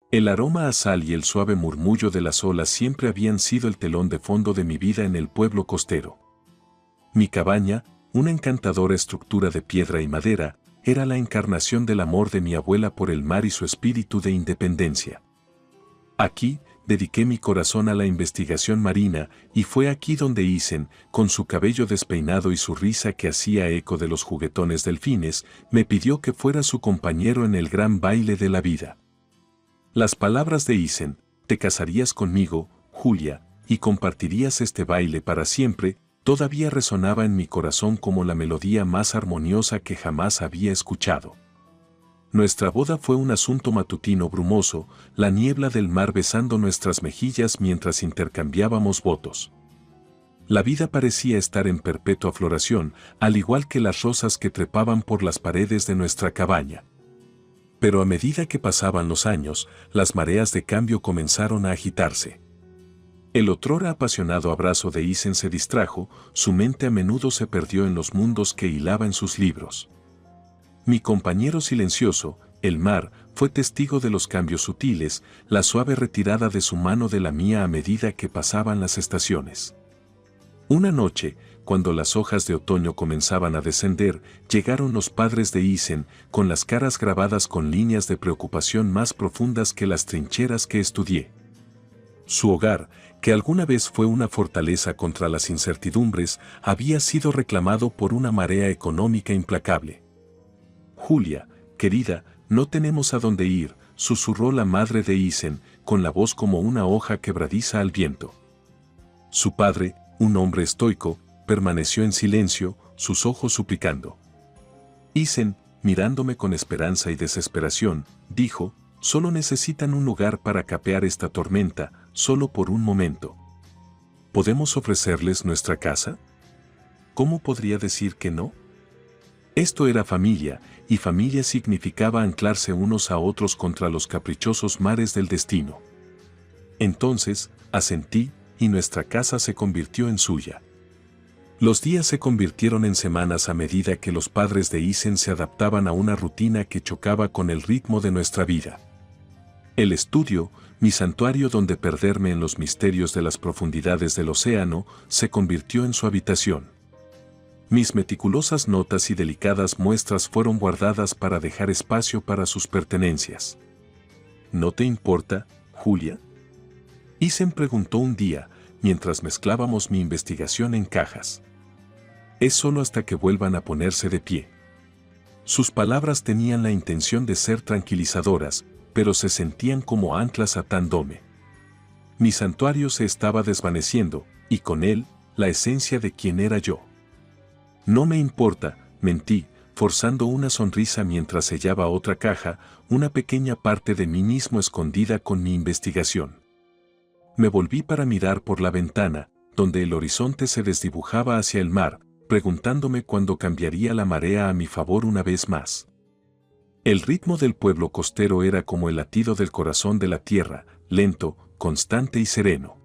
El aroma a sal y el suave murmullo de las olas siempre habían sido el telón de fondo de mi vida en el pueblo costero. Mi cabaña, una encantadora estructura de piedra y madera, era la encarnación del amor de mi abuela por el mar y su espíritu de independencia. Aquí, dediqué mi corazón a la investigación marina y fue aquí donde Isen, con su cabello despeinado y su risa que hacía eco de los juguetones delfines, me pidió que fuera su compañero en el gran baile de la vida. Las palabras de Isen, te casarías conmigo, Julia, y compartirías este baile para siempre, todavía resonaba en mi corazón como la melodía más armoniosa que jamás había escuchado. Nuestra boda fue un asunto matutino brumoso, la niebla del mar besando nuestras mejillas mientras intercambiábamos votos. La vida parecía estar en perpetua floración, al igual que las rosas que trepaban por las paredes de nuestra cabaña. Pero a medida que pasaban los años, las mareas de cambio comenzaron a agitarse. El otrora apasionado abrazo de Isen se distrajo, su mente a menudo se perdió en los mundos que hilaba en sus libros. Mi compañero silencioso, el mar, fue testigo de los cambios sutiles, la suave retirada de su mano de la mía a medida que pasaban las estaciones. Una noche, cuando las hojas de otoño comenzaban a descender, llegaron los padres de Isen, con las caras grabadas con líneas de preocupación más profundas que las trincheras que estudié. Su hogar, que alguna vez fue una fortaleza contra las incertidumbres, había sido reclamado por una marea económica implacable. Julia, querida, no tenemos a dónde ir, susurró la madre de Isen, con la voz como una hoja quebradiza al viento. Su padre, un hombre estoico, permaneció en silencio, sus ojos suplicando. Isen, mirándome con esperanza y desesperación, dijo, solo necesitan un lugar para capear esta tormenta, solo por un momento. ¿Podemos ofrecerles nuestra casa? ¿Cómo podría decir que no? Esto era familia, y familia significaba anclarse unos a otros contra los caprichosos mares del destino. Entonces, asentí, y nuestra casa se convirtió en suya. Los días se convirtieron en semanas a medida que los padres de Isen se adaptaban a una rutina que chocaba con el ritmo de nuestra vida. El estudio, mi santuario donde perderme en los misterios de las profundidades del océano, se convirtió en su habitación. Mis meticulosas notas y delicadas muestras fueron guardadas para dejar espacio para sus pertenencias. ¿No te importa, Julia? Isen preguntó un día, mientras mezclábamos mi investigación en cajas. Es solo hasta que vuelvan a ponerse de pie. Sus palabras tenían la intención de ser tranquilizadoras, pero se sentían como anclas atándome. Mi santuario se estaba desvaneciendo, y con él, la esencia de quien era yo. No me importa, mentí, forzando una sonrisa mientras sellaba otra caja, una pequeña parte de mí mismo escondida con mi investigación. Me volví para mirar por la ventana, donde el horizonte se desdibujaba hacia el mar, preguntándome cuándo cambiaría la marea a mi favor una vez más. El ritmo del pueblo costero era como el latido del corazón de la tierra, lento, constante y sereno.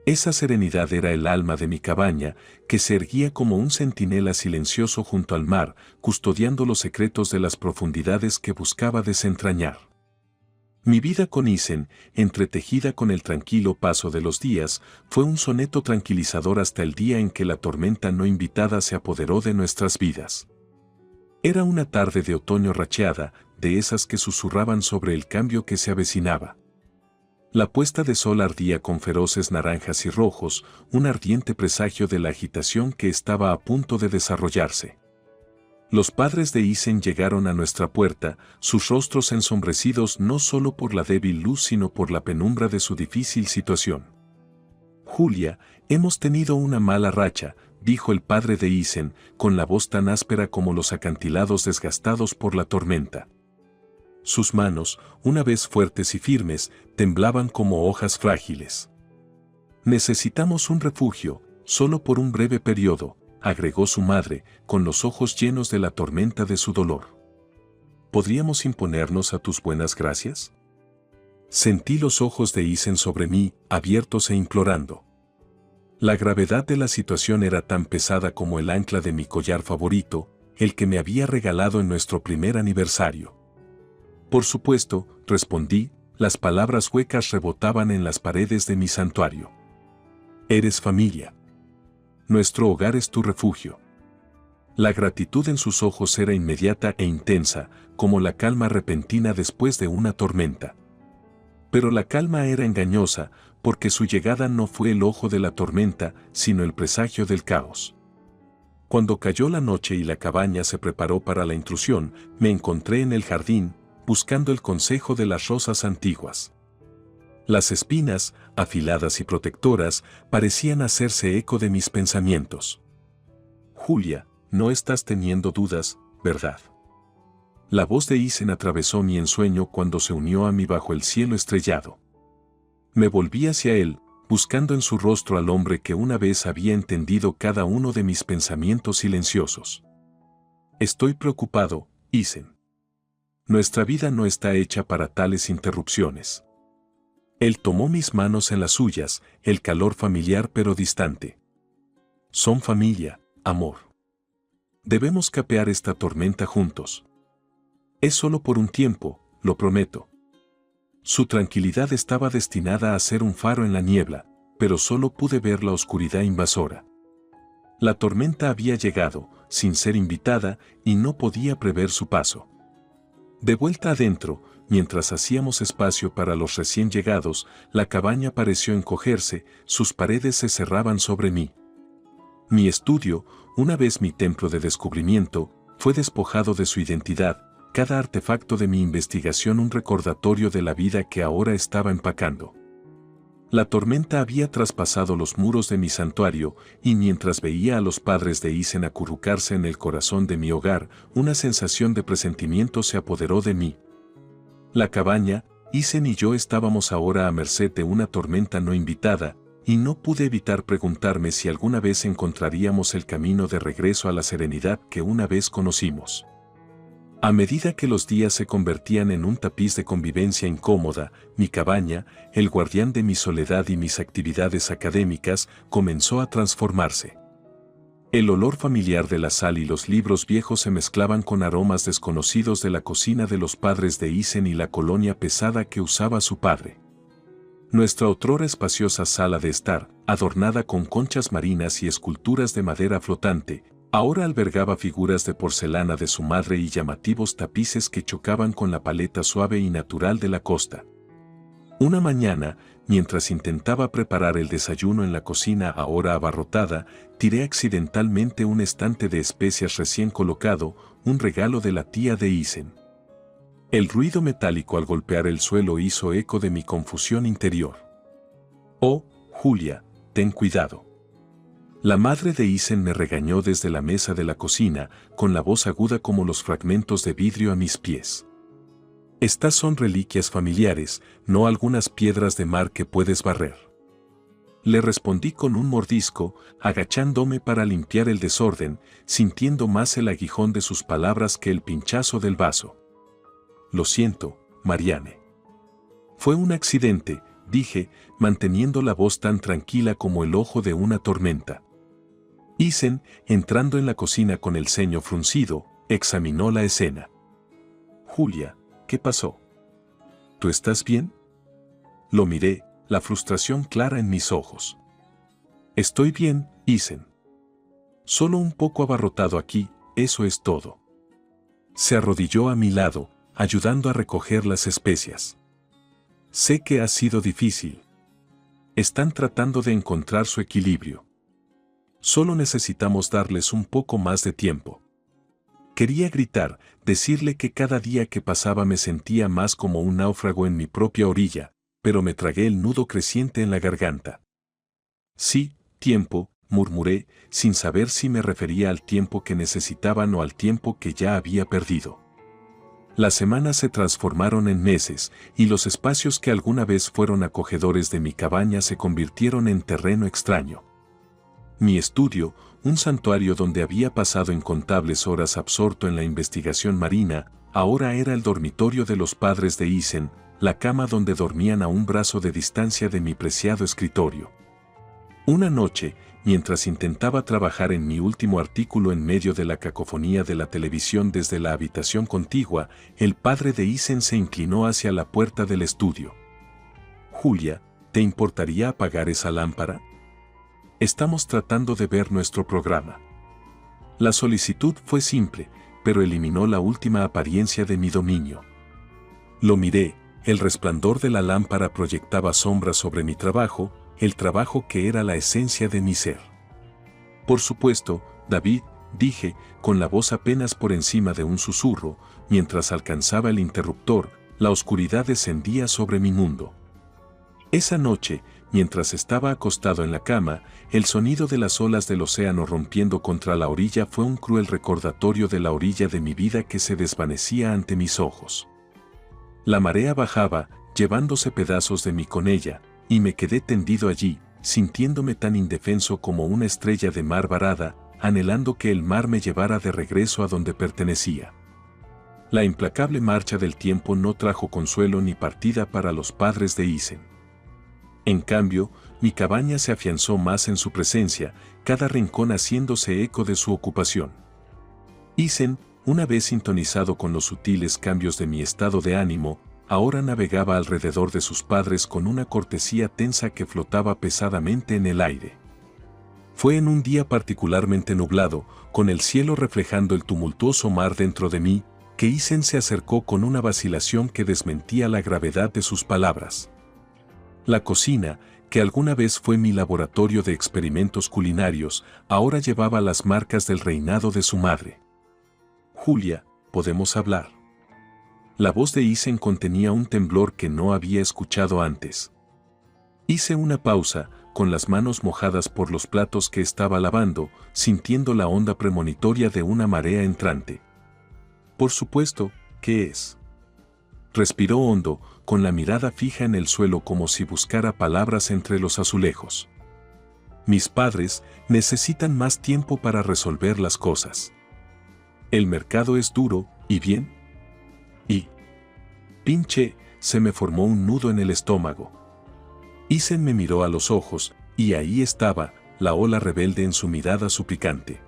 Esa serenidad era el alma de mi cabaña, que se erguía como un centinela silencioso junto al mar, custodiando los secretos de las profundidades que buscaba desentrañar. Mi vida con Isen, entretejida con el tranquilo paso de los días, fue un soneto tranquilizador hasta el día en que la tormenta no invitada se apoderó de nuestras vidas. Era una tarde de otoño racheada, de esas que susurraban sobre el cambio que se avecinaba. La puesta de sol ardía con feroces naranjas y rojos, un ardiente presagio de la agitación que estaba a punto de desarrollarse. Los padres de Isen llegaron a nuestra puerta, sus rostros ensombrecidos no solo por la débil luz sino por la penumbra de su difícil situación. Julia, hemos tenido una mala racha, dijo el padre de Isen, con la voz tan áspera como los acantilados desgastados por la tormenta. Sus manos, una vez fuertes y firmes, temblaban como hojas frágiles. Necesitamos un refugio, solo por un breve periodo, agregó su madre, con los ojos llenos de la tormenta de su dolor. ¿Podríamos imponernos a tus buenas gracias? Sentí los ojos de Isen sobre mí, abiertos e implorando. La gravedad de la situación era tan pesada como el ancla de mi collar favorito, el que me había regalado en nuestro primer aniversario. Por supuesto, respondí, Las palabras huecas rebotaban en las paredes de mi santuario. Eres familia. Nuestro hogar es tu refugio. La gratitud en sus ojos era inmediata e intensa, como la calma repentina después de una tormenta. Pero la calma era engañosa, porque su llegada no fue el ojo de la tormenta, sino el presagio del caos. Cuando cayó la noche y la cabaña se preparó para la intrusión, me encontré en el jardín, buscando el consejo de las rosas antiguas. Las espinas, afiladas y protectoras, parecían hacerse eco de mis pensamientos. Julia, no estás teniendo dudas, ¿verdad? La voz de Isen atravesó mi ensueño cuando se unió a mí bajo el cielo estrellado. Me volví hacia él, buscando en su rostro al hombre que una vez había entendido cada uno de mis pensamientos silenciosos. Estoy preocupado, Isen. Nuestra vida no está hecha para tales interrupciones. Él tomó mis manos en las suyas, el calor familiar pero distante. Son familia, amor. Debemos capear esta tormenta juntos. Es solo por un tiempo, lo prometo. Su tranquilidad estaba destinada a ser un faro en la niebla, pero solo pude ver la oscuridad invasora. La tormenta había llegado, sin ser invitada, y no podía prever su paso. De vuelta adentro, mientras hacíamos espacio para los recién llegados, la cabaña pareció encogerse, sus paredes se cerraban sobre mí. Mi estudio, una vez mi templo de descubrimiento, fue despojado de su identidad, cada artefacto de mi investigación un recordatorio de la vida que ahora estaba empacando. La tormenta había traspasado los muros de mi santuario, y mientras veía a los padres de Isen acurrucarse en el corazón de mi hogar, una sensación de presentimiento se apoderó de mí. La cabaña, Isen y yo estábamos ahora a merced de una tormenta no invitada, y no pude evitar preguntarme si alguna vez encontraríamos el camino de regreso a la serenidad que una vez conocimos. A medida que los días se convertían en un tapiz de convivencia incómoda, mi cabaña, el guardián de mi soledad y mis actividades académicas, comenzó a transformarse. El olor familiar de la sal y los libros viejos se mezclaban con aromas desconocidos de la cocina de los padres de Isen y la colonia pesada que usaba su padre. Nuestra otrora espaciosa sala de estar, adornada con conchas marinas y esculturas de madera flotante, ahora albergaba figuras de porcelana de su madre y llamativos tapices que chocaban con la paleta suave y natural de la costa. Una mañana, mientras intentaba preparar el desayuno en la cocina ahora abarrotada, tiré accidentalmente un estante de especias recién colocado, un regalo de la tía de Isen. El ruido metálico al golpear el suelo hizo eco de mi confusión interior. Oh, Julia, ten cuidado. La madre de Isen me regañó desde la mesa de la cocina, con la voz aguda como los fragmentos de vidrio a mis pies. Estas son reliquias familiares, no algunas piedras de mar que puedes barrer. Le respondí con un mordisco, agachándome para limpiar el desorden, sintiendo más el aguijón de sus palabras que el pinchazo del vaso. Lo siento, Marianne. Fue un accidente, dije, manteniendo la voz tan tranquila como el ojo de una tormenta. Isen, entrando en la cocina con el ceño fruncido, examinó la escena. Julia, ¿qué pasó? ¿Tú estás bien? Lo miré, la frustración clara en mis ojos. Estoy bien, Isen. Solo un poco abarrotado aquí, eso es todo. Se arrodilló a mi lado, ayudando a recoger las especias. Sé que ha sido difícil. Están tratando de encontrar su equilibrio. Solo necesitamos darles un poco más de tiempo. Quería gritar, decirle que cada día que pasaba me sentía más como un náufrago en mi propia orilla, pero me tragué el nudo creciente en la garganta. Sí, tiempo, murmuré, sin saber si me refería al tiempo que necesitaban o al tiempo que ya había perdido. Las semanas se transformaron en meses, y los espacios que alguna vez fueron acogedores de mi cabaña se convirtieron en terreno extraño. Mi estudio, un santuario donde había pasado incontables horas absorto en la investigación marina, ahora era el dormitorio de los padres de Isen, la cama donde dormían a un brazo de distancia de mi preciado escritorio. Una noche, mientras intentaba trabajar en mi último artículo en medio de la cacofonía de la televisión desde la habitación contigua, el padre de Isen se inclinó hacia la puerta del estudio. Julia, ¿te importaría apagar esa lámpara? Estamos tratando de ver nuestro programa. La solicitud fue simple, pero eliminó la última apariencia de mi dominio. Lo miré, el resplandor de la lámpara proyectaba sombras sobre mi trabajo, el trabajo que era la esencia de mi ser. Por supuesto, David, dije, con la voz apenas por encima de un susurro, mientras alcanzaba el interruptor, la oscuridad descendía sobre mi mundo. Esa noche, mientras estaba acostado en la cama, el sonido de las olas del océano rompiendo contra la orilla fue un cruel recordatorio de la orilla de mi vida que se desvanecía ante mis ojos. La marea bajaba, llevándose pedazos de mí con ella, y me quedé tendido allí, sintiéndome tan indefenso como una estrella de mar varada, anhelando que el mar me llevara de regreso a donde pertenecía. La implacable marcha del tiempo no trajo consuelo ni partida para los padres de Isen. En cambio, mi cabaña se afianzó más en su presencia, cada rincón haciéndose eco de su ocupación. Isen, una vez sintonizado con los sutiles cambios de mi estado de ánimo, ahora navegaba alrededor de sus padres con una cortesía tensa que flotaba pesadamente en el aire. Fue en un día particularmente nublado, con el cielo reflejando el tumultuoso mar dentro de mí, que Isen se acercó con una vacilación que desmentía la gravedad de sus palabras. La cocina, que alguna vez fue mi laboratorio de experimentos culinarios, ahora llevaba las marcas del reinado de su madre. Julia, ¿podemos hablar? La voz de Isen contenía un temblor que no había escuchado antes. Hice una pausa, con las manos mojadas por los platos que estaba lavando, sintiendo la onda premonitoria de una marea entrante. Por supuesto, ¿qué es? Respiró hondo, con la mirada fija en el suelo como si buscara palabras entre los azulejos. Mis padres necesitan más tiempo para resolver las cosas. El mercado es duro, ¿y bien? Y... pinche, se me formó un nudo en el estómago. Isen me miró a los ojos, y ahí estaba, la ola rebelde en su mirada suplicante.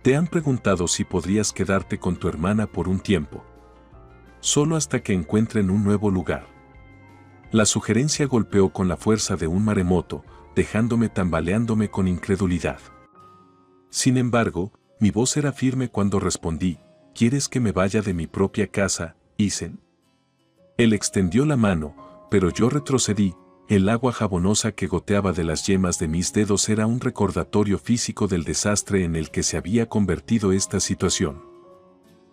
Te han preguntado si podrías quedarte con tu hermana por un tiempo. Solo hasta que encuentren un nuevo lugar. La sugerencia golpeó con la fuerza de un maremoto, dejándome tambaleándome con incredulidad. Sin embargo, mi voz era firme cuando respondí, ¿quieres que me vaya de mi propia casa, Isen? Él extendió la mano, pero yo retrocedí. El agua jabonosa que goteaba de las yemas de mis dedos era un recordatorio físico del desastre en el que se había convertido esta situación.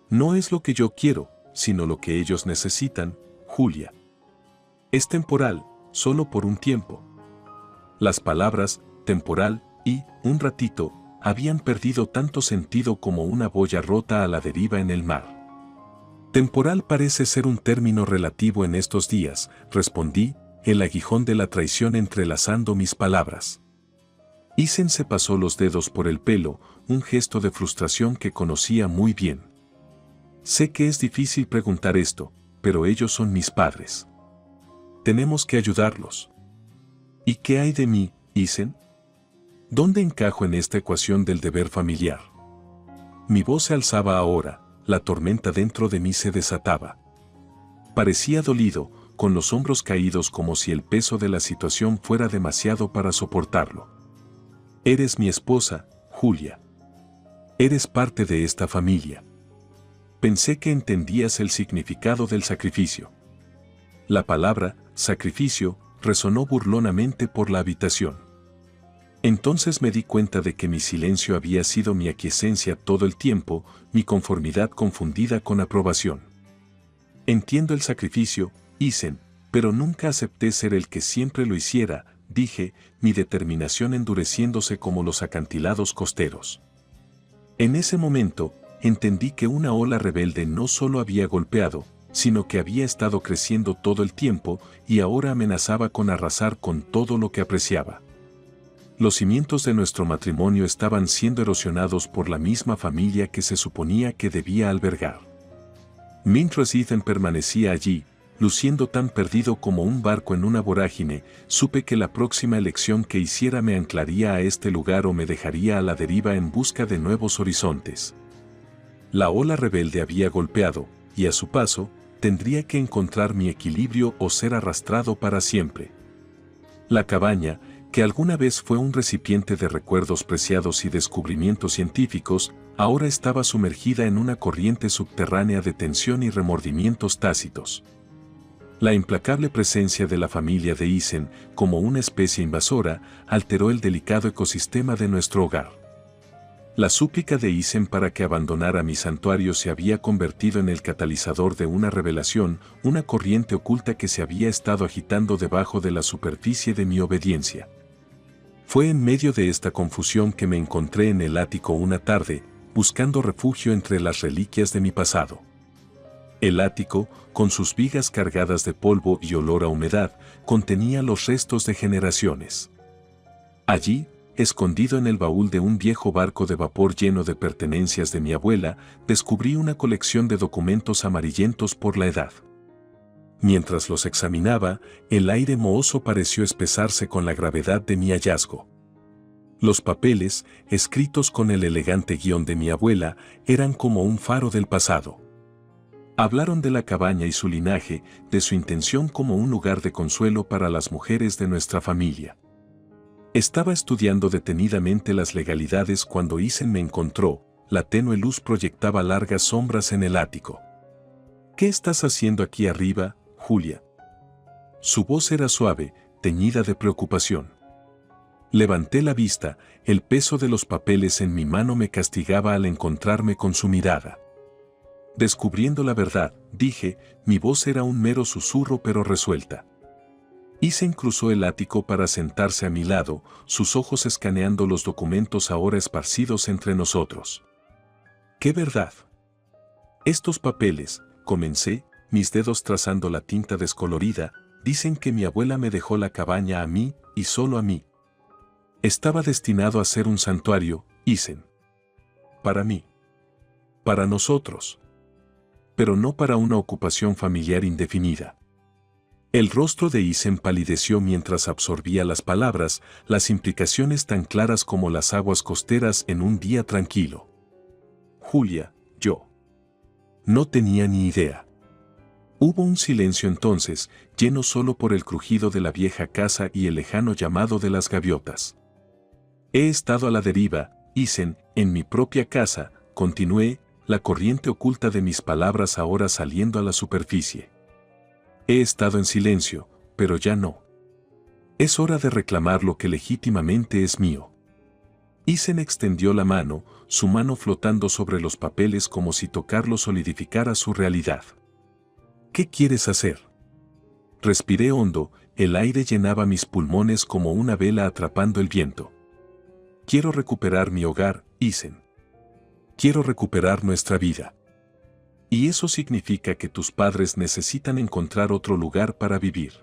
No es lo que yo quiero, sino lo que ellos necesitan, Julia. Es temporal, solo por un tiempo. Las palabras, temporal y un ratito, habían perdido tanto sentido como una boya rota a la deriva en el mar. Temporal parece ser un término relativo en estos días, respondí, el aguijón de la traición entrelazando mis palabras. Isen se pasó los dedos por el pelo, un gesto de frustración que conocía muy bien. Sé que es difícil preguntar esto, pero ellos son mis padres. Tenemos que ayudarlos. ¿Y qué hay de mí, Isen? ¿Dónde encajo en esta ecuación del deber familiar? Mi voz se alzaba ahora, la tormenta dentro de mí se desataba. Parecía dolido, con los hombros caídos como si el peso de la situación fuera demasiado para soportarlo. Eres mi esposa, Julia. Eres parte de esta familia. Pensé que entendías el significado del sacrificio. La palabra, sacrificio, resonó burlonamente por la habitación. Entonces me di cuenta de que mi silencio había sido mi aquiescencia todo el tiempo, mi conformidad confundida con aprobación. Entiendo el sacrificio, Isen, pero nunca acepté ser el que siempre lo hiciera, dije, mi determinación endureciéndose como los acantilados costeros. En ese momento, entendí que una ola rebelde no solo había golpeado, sino que había estado creciendo todo el tiempo y ahora amenazaba con arrasar con todo lo que apreciaba. Los cimientos de nuestro matrimonio estaban siendo erosionados por la misma familia que se suponía que debía albergar. Mientras Ethan permanecía allí, luciendo tan perdido como un barco en una vorágine, supe que la próxima elección que hiciera me anclaría a este lugar o me dejaría a la deriva en busca de nuevos horizontes. La ola rebelde había golpeado, y a su paso, tendría que encontrar mi equilibrio o ser arrastrado para siempre. La cabaña, que alguna vez fue un recipiente de recuerdos preciados y descubrimientos científicos, ahora estaba sumergida en una corriente subterránea de tensión y remordimientos tácitos. La implacable presencia de la familia de Isen, como una especie invasora, alteró el delicado ecosistema de nuestro hogar. La súplica de Isen para que abandonara mi santuario se había convertido en el catalizador de una revelación, una corriente oculta que se había estado agitando debajo de la superficie de mi obediencia. Fue en medio de esta confusión que me encontré en el ático una tarde, buscando refugio entre las reliquias de mi pasado. El ático, con sus vigas cargadas de polvo y olor a humedad, contenía los restos de generaciones. Allí, escondido en el baúl de un viejo barco de vapor lleno de pertenencias de mi abuela, descubrí una colección de documentos amarillentos por la edad. Mientras los examinaba, el aire mohoso pareció espesarse con la gravedad de mi hallazgo. Los papeles, escritos con el elegante guión de mi abuela, eran como un faro del pasado. Hablaron de la cabaña y su linaje, de su intención como un lugar de consuelo para las mujeres de nuestra familia. Estaba estudiando detenidamente las legalidades cuando Isen me encontró. La tenue luz proyectaba largas sombras en el ático. ¿Qué estás haciendo aquí arriba, Julia? Su voz era suave, teñida de preocupación. Levanté la vista, el peso de los papeles en mi mano me castigaba al encontrarme con su mirada. Descubriendo la verdad, dije, mi voz era un mero susurro pero resuelta. Isen cruzó el ático para sentarse a mi lado, sus ojos escaneando los documentos ahora esparcidos entre nosotros. ¿Qué verdad? Estos papeles, comencé, mis dedos trazando la tinta descolorida, dicen que mi abuela me dejó la cabaña a mí, y solo a mí. Estaba destinado a ser un santuario, Isen. Para mí. Para nosotros. Pero no para una ocupación familiar indefinida. El rostro de Isen palideció mientras absorbía las palabras, las implicaciones tan claras como las aguas costeras en un día tranquilo. Julia, yo. No tenía ni idea. Hubo un silencio entonces, lleno solo por el crujido de la vieja casa y el lejano llamado de las gaviotas. He estado a la deriva, Isen, en mi propia casa, continué, la corriente oculta de mis palabras ahora saliendo a la superficie. He estado en silencio, pero ya no. Es hora de reclamar lo que legítimamente es mío. Isen extendió la mano, su mano flotando sobre los papeles como si tocarlos solidificara su realidad. ¿Qué quieres hacer? Respiré hondo, el aire llenaba mis pulmones como una vela atrapando el viento. Quiero recuperar mi hogar, Isen. Quiero recuperar nuestra vida. Y eso significa que tus padres necesitan encontrar otro lugar para vivir.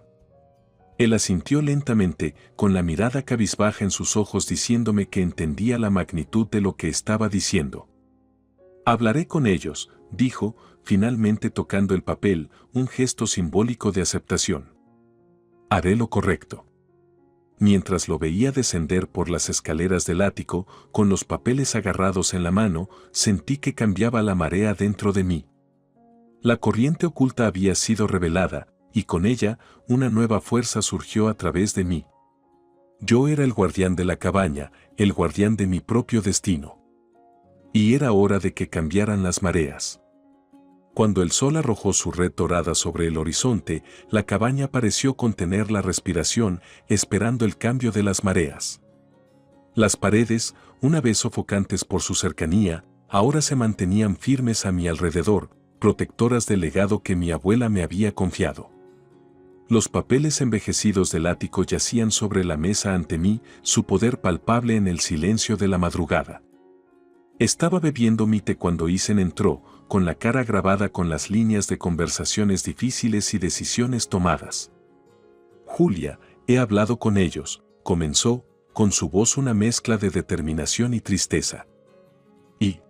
Él asintió lentamente, con la mirada cabizbaja en sus ojos diciéndome que entendía la magnitud de lo que estaba diciendo. Hablaré con ellos, dijo, finalmente tocando el papel, un gesto simbólico de aceptación. Haré lo correcto. Mientras lo veía descender por las escaleras del ático, con los papeles agarrados en la mano, sentí que cambiaba la marea dentro de mí. La corriente oculta había sido revelada, y con ella, una nueva fuerza surgió a través de mí. Yo era el guardián de la cabaña, el guardián de mi propio destino. Y era hora de que cambiaran las mareas. Cuando el sol arrojó su red dorada sobre el horizonte, la cabaña pareció contener la respiración, esperando el cambio de las mareas. Las paredes, una vez sofocantes por su cercanía, ahora se mantenían firmes a mi alrededor, protectoras del legado que mi abuela me había confiado. Los papeles envejecidos del ático yacían sobre la mesa ante mí, su poder palpable en el silencio de la madrugada. Estaba bebiendo mi té cuando Isen entró, con la cara grabada con las líneas de conversaciones difíciles y decisiones tomadas. Julia, he hablado con ellos, comenzó, con su voz una mezcla de determinación y tristeza. Y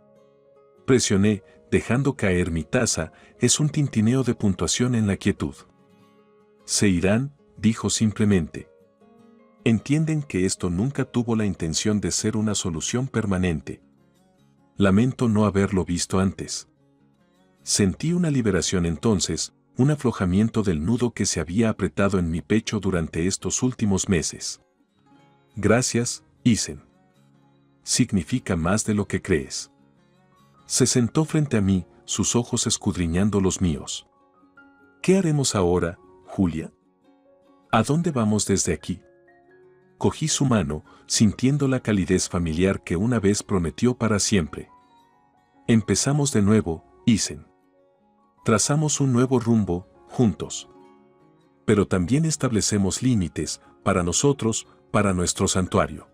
presioné, dejando caer mi taza, es un tintineo de puntuación en la quietud. Se irán, dijo simplemente. Entienden que esto nunca tuvo la intención de ser una solución permanente. Lamento no haberlo visto antes. Sentí una liberación entonces, un aflojamiento del nudo que se había apretado en mi pecho durante estos últimos meses. Gracias, Isen. Significa más de lo que crees. Se sentó frente a mí, sus ojos escudriñando los míos. ¿Qué haremos ahora, Julia? ¿A dónde vamos desde aquí? Cogí su mano, sintiendo la calidez familiar que una vez prometió para siempre. Empezamos de nuevo, Isen. Trazamos un nuevo rumbo, juntos. Pero también establecemos límites, para nosotros, para nuestro santuario.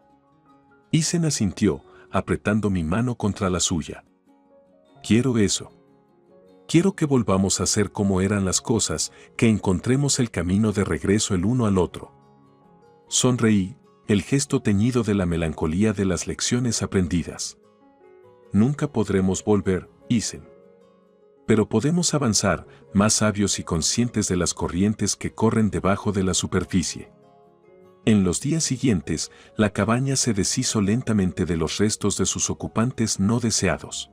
Isen asintió, apretando mi mano contra la suya. Quiero eso. Quiero que volvamos a ser como eran las cosas, que encontremos el camino de regreso el uno al otro. Sonreí, el gesto teñido de la melancolía de las lecciones aprendidas. Nunca podremos volver, Isen. Pero podemos avanzar, más sabios y conscientes de las corrientes que corren debajo de la superficie. En los días siguientes, la cabaña se deshizo lentamente de los restos de sus ocupantes no deseados.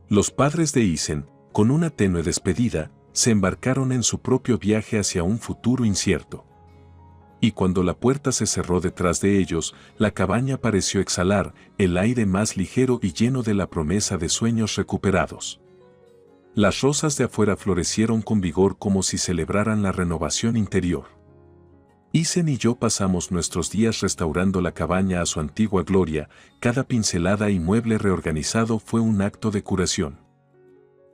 Los padres de Isen, con una tenue despedida, se embarcaron en su propio viaje hacia un futuro incierto. Y cuando la puerta se cerró detrás de ellos, la cabaña pareció exhalar el aire más ligero y lleno de la promesa de sueños recuperados. Las rosas de afuera florecieron con vigor como si celebraran la renovación interior. Isen y yo pasamos nuestros días restaurando la cabaña a su antigua gloria, cada pincelada y mueble reorganizado fue un acto de curación.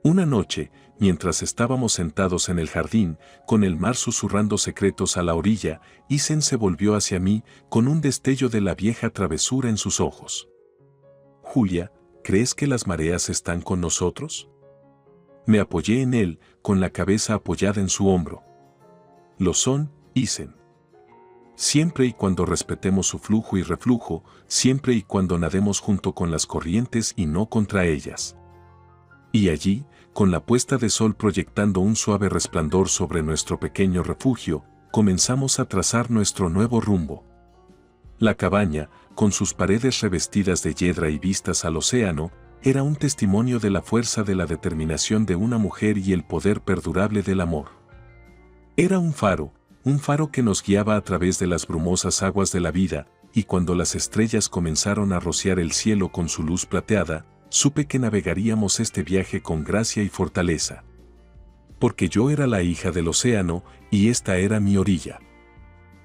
Una noche, mientras estábamos sentados en el jardín, con el mar susurrando secretos a la orilla, Isen se volvió hacia mí, con un destello de la vieja travesura en sus ojos. Julia, ¿crees que las mareas están con nosotros? Me apoyé en él, con la cabeza apoyada en su hombro. Lo son, Isen. Siempre y cuando respetemos su flujo y reflujo, siempre y cuando nademos junto con las corrientes y no contra ellas. Y allí, con la puesta de sol proyectando un suave resplandor sobre nuestro pequeño refugio, comenzamos a trazar nuestro nuevo rumbo. La cabaña, con sus paredes revestidas de hiedra y vistas al océano, era un testimonio de la fuerza de la determinación de una mujer y el poder perdurable del amor. Era un faro que nos guiaba a través de las brumosas aguas de la vida, y cuando las estrellas comenzaron a rociar el cielo con su luz plateada, supe que navegaríamos este viaje con gracia y fortaleza. Porque yo era la hija del océano, y esta era mi orilla.